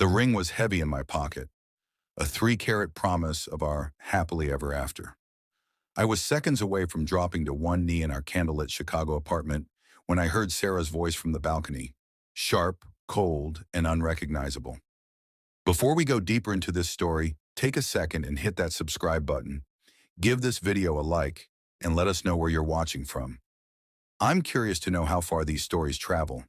The ring was heavy in my pocket, a 3-carat promise of our happily ever after. I was seconds away from dropping to one knee in our candlelit Chicago apartment when I heard Sarah's voice from the balcony, sharp, cold, and unrecognizable. Before we go deeper into this story, take a second and hit that subscribe button. Give this video a like, and let us know where you're watching from. I'm curious to know how far these stories travel.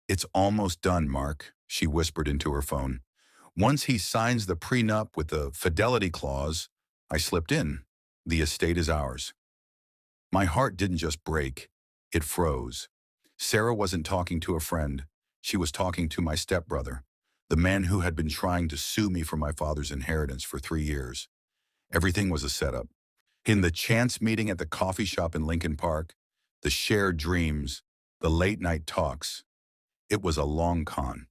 "It's almost done, Mark," she whispered into her phone. "Once he signs the prenup with the fidelity clause, I slipped in. The estate is ours." My heart didn't just break, it froze. Sarah wasn't talking to a friend. She was talking to my stepbrother, the man who had been trying to sue me for my father's inheritance for 3 years. Everything was a setup. In the chance meeting at the coffee shop in Lincoln Park, the shared dreams, the late-night talks, it was a long con.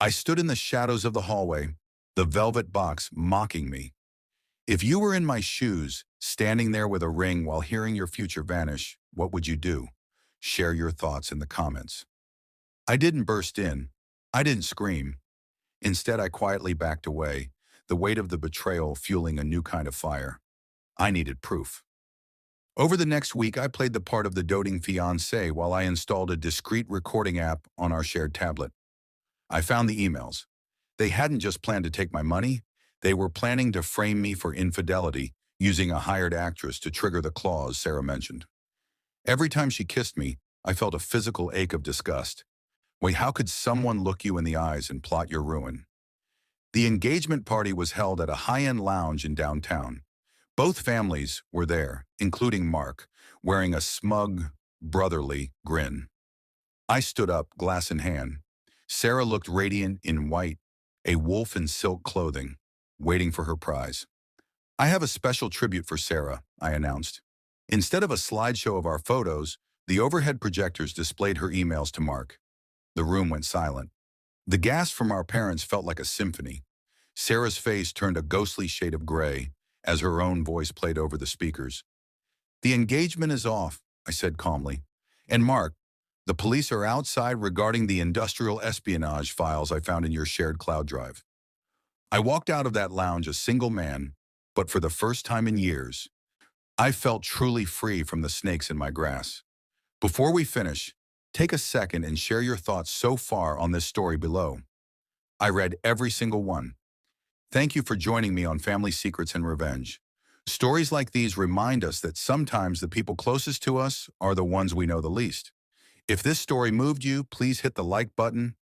I stood in the shadows of the hallway, the velvet box mocking me. If you were in my shoes, standing there with a ring while hearing your future vanish, what would you do? Share your thoughts in the comments. I didn't burst in. I didn't scream. Instead, I quietly backed away, the weight of the betrayal fueling a new kind of fire. I needed proof. Over the next week, I played the part of the doting fiancé while I installed a discreet recording app on our shared tablet. I found the emails. They hadn't just planned to take my money, they were planning to frame me for infidelity, using a hired actress to trigger the clause Sarah mentioned. Every time she kissed me, I felt a physical ache of disgust. Wait, how could someone look you in the eyes and plot your ruin? The engagement party was held at a high-end lounge in downtown. Both families were there, including Mark, wearing a smug, brotherly grin. I stood up, glass in hand. Sarah looked radiant in white, a wolf in silk clothing, waiting for her prize. "I have a special tribute for Sarah," I announced. Instead of a slideshow of our photos, the overhead projectors displayed her emails to Mark. The room went silent. The gas from our parents felt like a symphony. Sarah's face turned a ghostly shade of gray as her own voice played over the speakers. "The engagement is off," I said calmly. "And Mark, the police are outside regarding the industrial espionage files I found in your shared cloud drive." I walked out of that lounge a single man, but for the first time in years, I felt truly free from the snakes in my grass. Before we finish, take a second and share your thoughts so far on this story below. I read every single one. Thank you for joining me on Family Secrets and Revenge. Stories like these remind us that sometimes the people closest to us are the ones we know the least. If this story moved you, please hit the like button